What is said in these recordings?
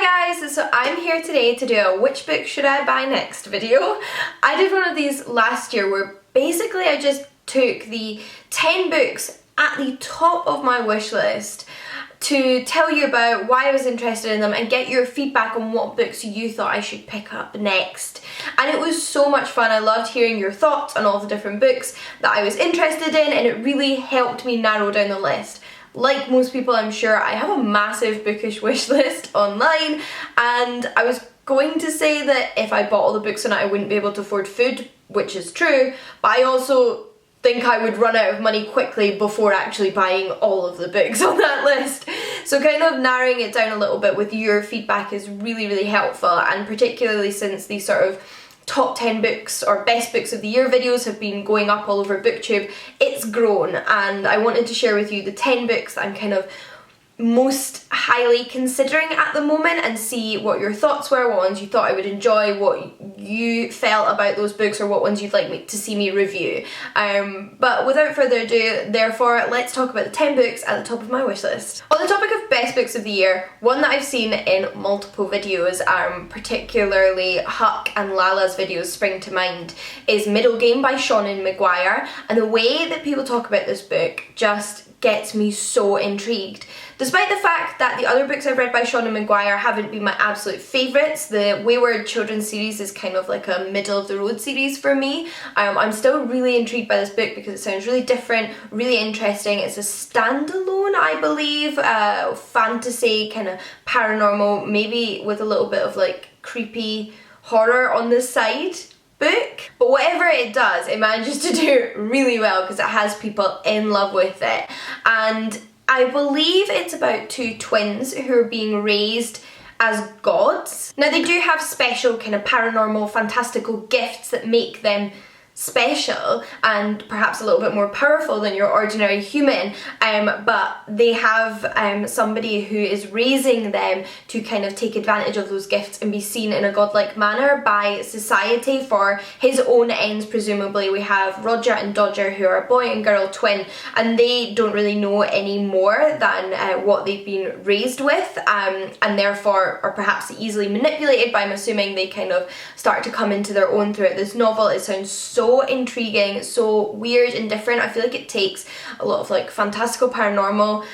Hi guys, so I'm here today to do a which book should I buy next video. I did one of these last year where basically I just took the 10 books at the top of my wish list to tell you about why I was interested in them and get your feedback on what books you thought I should pick up next. And it was so much fun. I loved hearing your thoughts on all the different books that I was interested in, and it really helped me narrow down the list. Like most people, I'm sure, I have a massive bookish wish list online, and I was going to say that if I bought all the books on it I wouldn't be able to afford food, which is true, but I also think I would run out of money quickly before actually buying all of the books on that list. So kind of narrowing it down a little bit with your feedback is really helpful, and particularly since these sort of top 10 books or best books of the year videos have been going up all over Booktube, it's grown, and I wanted to share with you the 10 books that I'm kind of most highly considering at the moment and see what your thoughts were, what ones you thought I would enjoy, what you felt about those books, or what ones you'd like me to see me review. But without further ado, therefore, let's talk about the 10 books at the top of my wish list. On the topic of best books of the year, one that I've seen in multiple videos, particularly Huck and Lala's videos spring to mind, is Middlegame by Seanan McGuire, and the way that people talk about this book just gets me so intrigued. Despite the fact that the other books I've read by Seanan McGuire haven't been my absolute favourites, the Wayward Children's series is kind of like a middle of the road series for me. I'm still really intrigued by this book because it sounds really different, really interesting. It's a standalone, I believe, fantasy, kind of paranormal, maybe with a little bit of like creepy horror on the side book, but whatever it does, it manages to do really well because it has people in love with it. And I believe it's about two twins who are being raised as gods. Now they do have special kind of paranormal, fantastical gifts that make them special and perhaps a little bit more powerful than your ordinary human, but they have somebody who is raising them to kind of take advantage of those gifts and be seen in a godlike manner by society for his own ends, presumably. We have Roger and Dodger, who are a boy and girl twin, and they don't really know any more than what they've been raised with, and therefore are perhaps easily manipulated, but I'm assuming they kind of start to come into their own throughout this novel. It sounds so intriguing, so weird and different. I feel like it takes a lot of like fantastical paranormal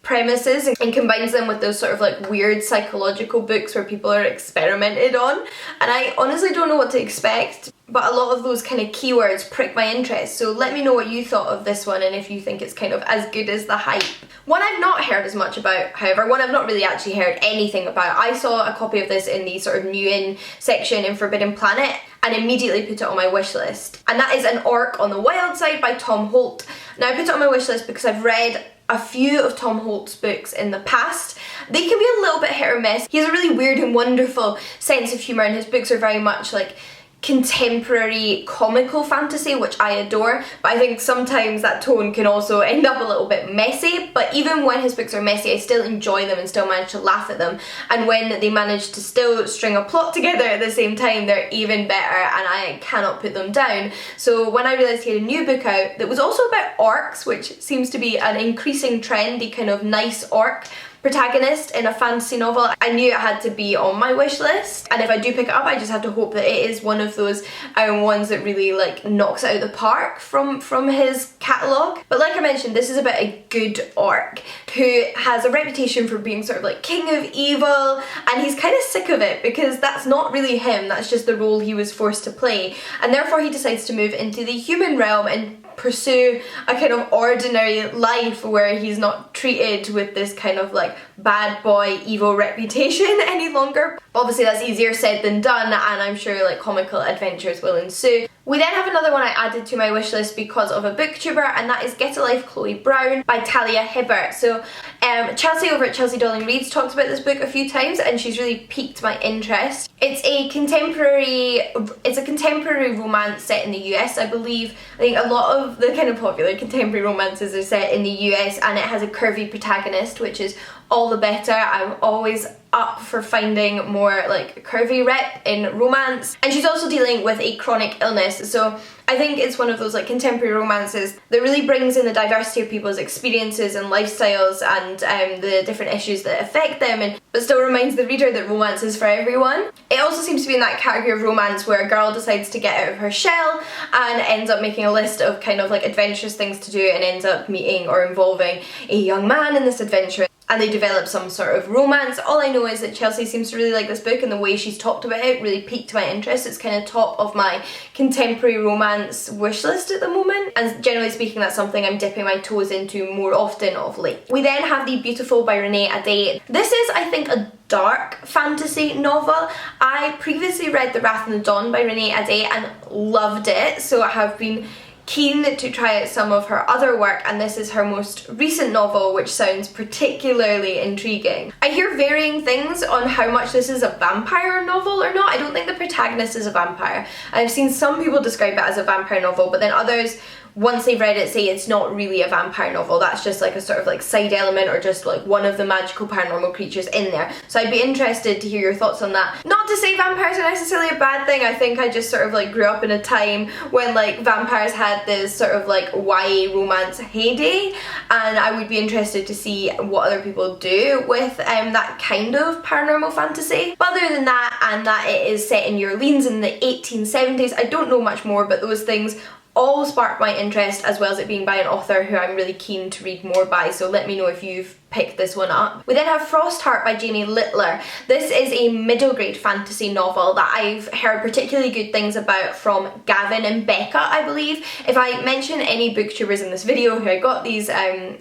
premises and combines them with those sort of like weird psychological books where people are experimented on, and I honestly don't know what to expect, but a lot of those kind of keywords prick my interest. So let me know what you thought of this one and if you think it's kind of as good as the hype. One I've not heard as much about, however, one I've not really actually heard anything about. I saw a copy of this in the sort of new in section in Forbidden Planet and immediately put it on my wish list, and that is An Orc on the Wild Side by Tom Holt. Now I put it on my wish list because I've read a few of Tom Holt's books in the past. They can be a little bit hit or miss. He has a really weird and wonderful sense of humour, and his books are very much like contemporary comical fantasy, which I adore, but I think sometimes that tone can also end up a little bit messy. But even when his books are messy, I still enjoy them and still manage to laugh at them, and when they manage to still string a plot together at the same time, they're even better, and I cannot put them down. So when I realised he had a new book out that was also about orcs, which seems to be an increasing trend, the kind of nice orc protagonist in a fantasy novel, I knew it had to be on my wish list, and if I do pick it up I just have to hope that it is one of those ones that really like knocks it out of the park from his catalogue. But like I mentioned, this is about a good orc who has a reputation for being sort of like king of evil, and he's kind of sick of it because that's not really him, that's just the role he was forced to play, and therefore he decides to move into the human realm and pursue a kind of ordinary life where he's not treated with this kind of like bad boy evil reputation any longer. Obviously that's easier said than done, and I'm sure like comical adventures will ensue. We then have another one I added to my wish list because of a booktuber, and that is Getalife Chloe Brown by Talia Hibbert. So Chelsea over at Chelsea Darling Reads talked about this book a few times and she's really piqued my interest. It's a contemporary romance set in the US, I believe. I think a lot of the kind of popular contemporary romances are set in the US, and it has a curvy protagonist, which is all the better. I'm always up for finding more like curvy rep in romance, and she's also dealing with a chronic illness, so I think it's one of those like contemporary romances that really brings in the diversity of people's experiences and lifestyles and the different issues that affect them, but still reminds the reader that romance is for everyone. It also seems to be in that category of romance where a girl decides to get out of her shell and ends up making a list of kind of like adventurous things to do and ends up meeting or involving a young man in this adventure, and they develop some sort of romance. All I know is that Chelsea seems to really like this book, and the way she's talked about it really piqued my interest. It's kind of top of my contemporary romance wish list at the moment, and generally speaking that's something I'm dipping my toes into more often of late. We then have the Beautiful by Renee Ade. This is, I think, a dark fantasy novel. I previously read The Wrath and the Dawn by Renee Ade and loved it, so I have been keen to try out some of her other work, and this is her most recent novel, which sounds particularly intriguing. I hear varying things on how much this is a vampire novel or not. I don't think the protagonist is a vampire. I've seen some people describe it as a vampire novel, but then others, once they've read it, say it's not really a vampire novel. That's just like a sort of like side element or just like one of the magical paranormal creatures in there. So I'd be interested to hear your thoughts on that. Not to say vampires are necessarily a bad thing. I think I just sort of like grew up in a time when like vampires had this sort of like YA romance heyday, and I would be interested to see what other people do with that kind of paranormal fantasy. But other than that, and that it is set in New Orleans in the 1870s, I don't know much more, but those things all sparked my interest, as well as it being by an author who I'm really keen to read more by, so let me know if you've picked this one up. We then have Frostheart by Jamie Littler. This is a middle grade fantasy novel that I've heard particularly good things about from Gavin and Becca, I believe. If I mention any booktubers in this video who I got these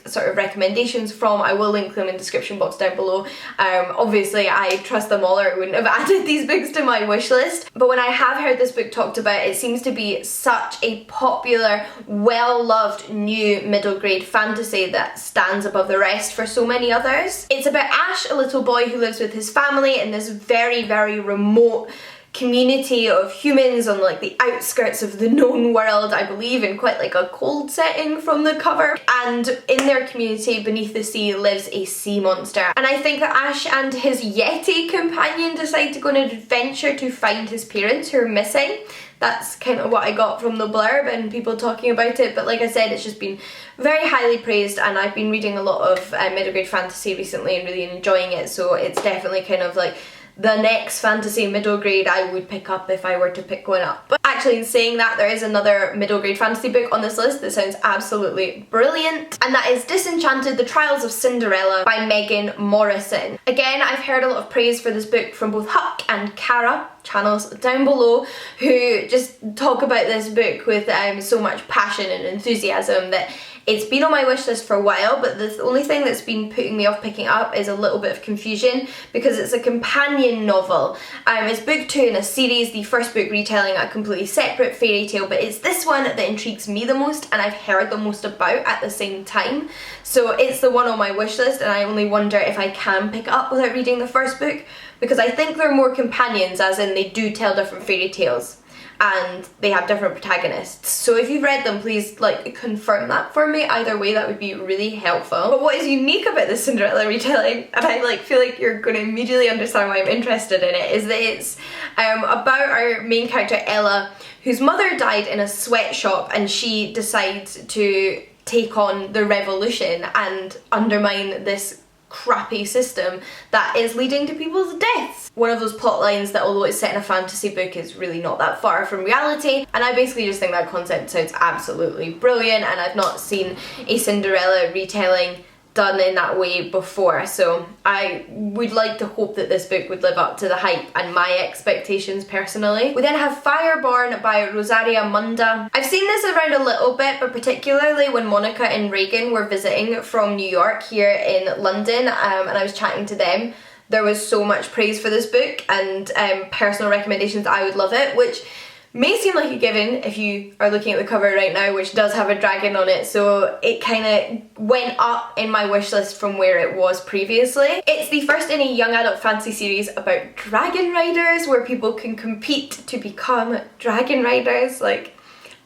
sort of recommendations from, I will link them in the description box down below. Obviously I trust them all or I wouldn't have added these books to my wish list, but when I have heard this book talked about, it seems to be such a popular, well-loved new middle grade fantasy that stands above the rest for so many others. It's about Ash, a little boy who lives with his family in this very, very remote community of humans on like the outskirts of the known world, I believe, in quite like a cold setting from the cover. And in their community beneath the sea lives a sea monster, and I think that Ash and his Yeti companion decide to go on an adventure to find his parents who are missing. That's kind of what I got from the blurb and people talking about it, but like I said, it's just been very highly praised, and I've been reading a lot of middle grade fantasy recently and really enjoying it, so it's definitely kind of like the next fantasy middle grade I would pick up if I were to pick one up. But actually, in saying that, there is another middle grade fantasy book on this list that sounds absolutely brilliant, and that is Disenchanted: The Trials of Cinderella by Megan Morrison. Again, I've heard a lot of praise for this book from both Huck and Cara, channels down below, who just talk about this book with so much passion and enthusiasm that it's been on my wish list for a while, but the only thing that's been putting me off picking up is a little bit of confusion because it's a companion novel. It's book 2 in a series, the first book retelling a completely separate fairy tale, but it's this one that intrigues me the most and I've heard the most about at the same time. So it's the one on my wish list, and I only wonder if I can pick it up without reading the first book, because I think they're more companions, as in they do tell different fairy tales and they have different protagonists. So if you've read them, please like confirm that for me. Either way, that would be really helpful. But what is unique about this Cinderella retelling, and I like feel like you're going to immediately understand why I'm interested in it, is that it's about our main character Ella, whose mother died in a sweatshop, and she decides to take on the revolution and undermine this crappy system that is leading to people's deaths. One of those plot lines that, although it's set in a fantasy book, is really not that far from reality, and I basically just think that concept sounds absolutely brilliant, and I've not seen a Cinderella retelling done in that way before, so I would like to hope that this book would live up to the hype and my expectations personally. We then have Fireborn by Rosaria Munda. I've seen this around a little bit, but particularly when Monica and Reagan were visiting from New York here in London, and I was chatting to them, there was so much praise for this book and personal recommendations that I would love it, which may seem like a given if you are looking at the cover right now, which does have a dragon on it, so it kind of went up in my wish list from where it was previously. It's the first in a young adult fantasy series about dragon riders, where people can compete to become dragon riders. Like,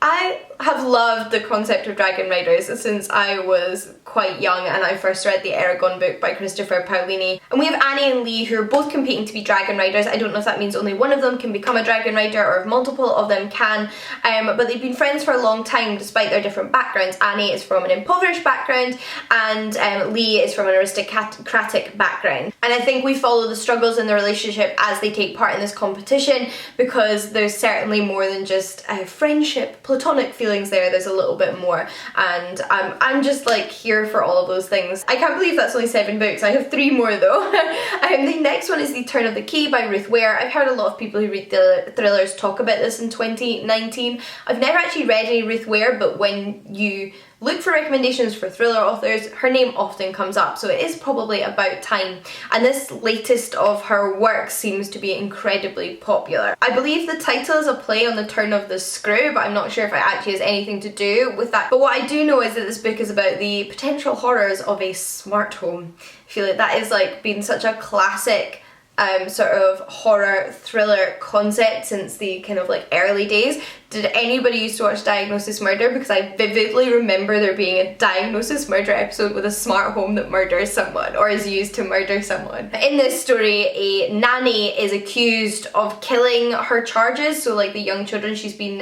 I have loved the concept of dragon riders since I was quite young and I first read the Eragon book by Christopher Paolini. And we have Annie and Lee who are both competing to be dragon riders. I don't know if that means only one of them can become a dragon rider or if multiple of them can, but they've been friends for a long time despite their different backgrounds. Annie is from an impoverished background and Lee is from an aristocratic background. And I think we follow the struggles in the relationship as they take part in this competition, because there's certainly more than just friendship, platonic feelings there. There's a little bit more, and I'm just like here for all of those things. I can't believe that's only 7 books. I have 3 more though. The next one is The Turn of the Key by Ruth Ware. I've heard a lot of people who read thrillers talk about this in 2019. I've never actually read any Ruth Ware, but when you look for recommendations for thriller authors, her name often comes up, so it is probably about time. And this latest of her work seems to be incredibly popular. I believe the title is a play on The Turn of the Screw, but I'm not sure if it actually has anything to do with that. But what I do know is that this book is about the potential horrors of a smart home. I feel like that is like been such a classic sort of horror thriller concept since the kind of like early days. Did anybody used to watch Diagnosis Murder? Because I vividly remember there being a Diagnosis Murder episode with a smart home that murders someone or is used to murder someone. In this story, a nanny is accused of killing her charges, so like the young children she's been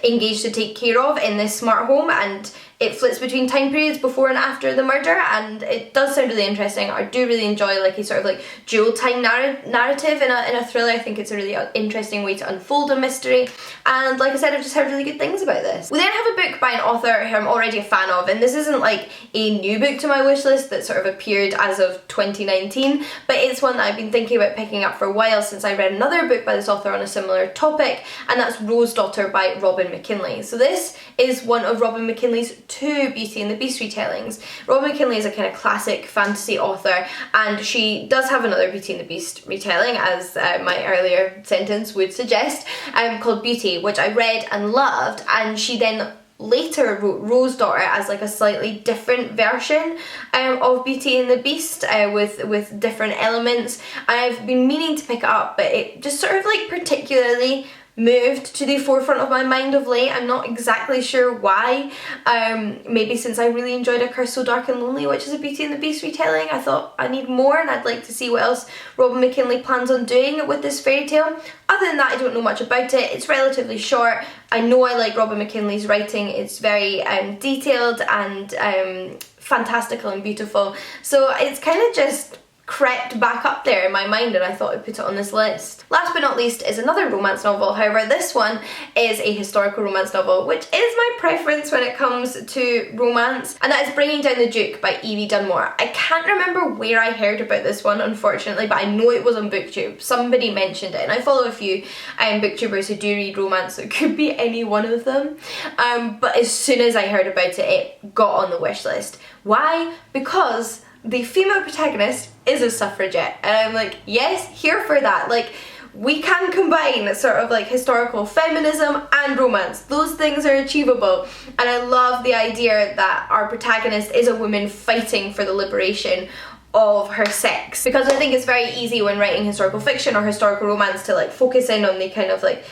engaged to take care of in this smart home, and it flits between time periods before and after the murder, and it does sound really interesting. I do really enjoy like a sort of like dual time narrative in a thriller. I think it's a really interesting way to unfold a mystery, and like I said, I've just heard really good things about this. We then have a book by an author who I'm already a fan of, and this isn't like a new book to my wish list that sort of appeared as of 2019, but it's one that I've been thinking about picking up for a while since I read another book by this author on a similar topic, and that's Rose Daughter by Robin McKinley. So this is one of Robin McKinley's 2 Beauty and the Beast retellings. Robin McKinley is a kind of classic fantasy author, and she does have another Beauty and the Beast retelling, as my earlier sentence would suggest, called Beauty, which I read and loved, and she then later wrote Rose Daughter as like a slightly different version of Beauty and the Beast with different elements. I've been meaning to pick it up, but it just sort of like particularly moved to the forefront of my mind of late. I'm not exactly sure why. Maybe since I really enjoyed A Curse So Dark and Lonely, which is a Beauty and the Beast retelling, I thought I need more, and I'd like to see what else Robin McKinley plans on doing with this fairy tale. Other than that, I don't know much about it. It's relatively short. I know I like Robin McKinley's writing. It's very detailed and fantastical and beautiful, so it's kind of just crept back up there in my mind, and I thought I'd put it on this list. Last but not least is another romance novel. However, this one is a historical romance novel, which is my preference when it comes to romance, and that is Bringing Down the Duke by Evie Dunmore. I can't remember where I heard about this one, unfortunately, but I know it was on Booktube. Somebody mentioned it, and I follow a few Booktubers who do read romance, so it could be any one of them. But as soon as I heard about it, it got on the wish list. Why? Because the female protagonist is a suffragette, and I'm like, yes, here for that. Like, we can combine sort of like historical feminism and romance. Those things are achievable, and I love the idea that our protagonist is a woman fighting for the liberation of her sex, because I think it's very easy when writing historical fiction or historical romance to like focus in on the kind of like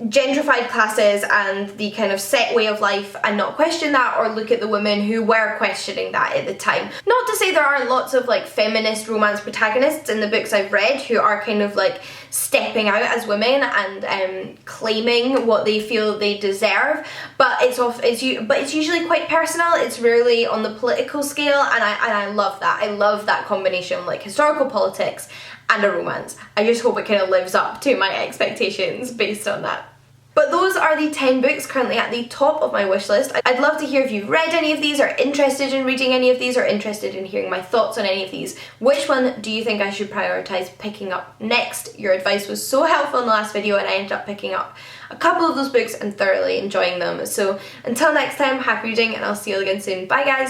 gentrified classes and the kind of set way of life and not question that, or look at the women who were questioning that at the time. Not to say there aren't lots of like feminist romance protagonists in the books I've read who are kind of like stepping out as women and claiming what they feel they deserve, but it's usually quite personal. It's rarely on the political scale, and I love that. I love that combination of like historical politics and a romance. I just hope it kind of lives up to my expectations based on that. But those are the 10 books currently at the top of my wish list. I'd love to hear if you've read any of these, or interested in reading any of these, or interested in hearing my thoughts on any of these. Which one do you think I should prioritise picking up next? Your advice was so helpful in the last video, and I ended up picking up a couple of those books and thoroughly enjoying them. So until next time, happy reading, and I'll see you again soon. Bye guys!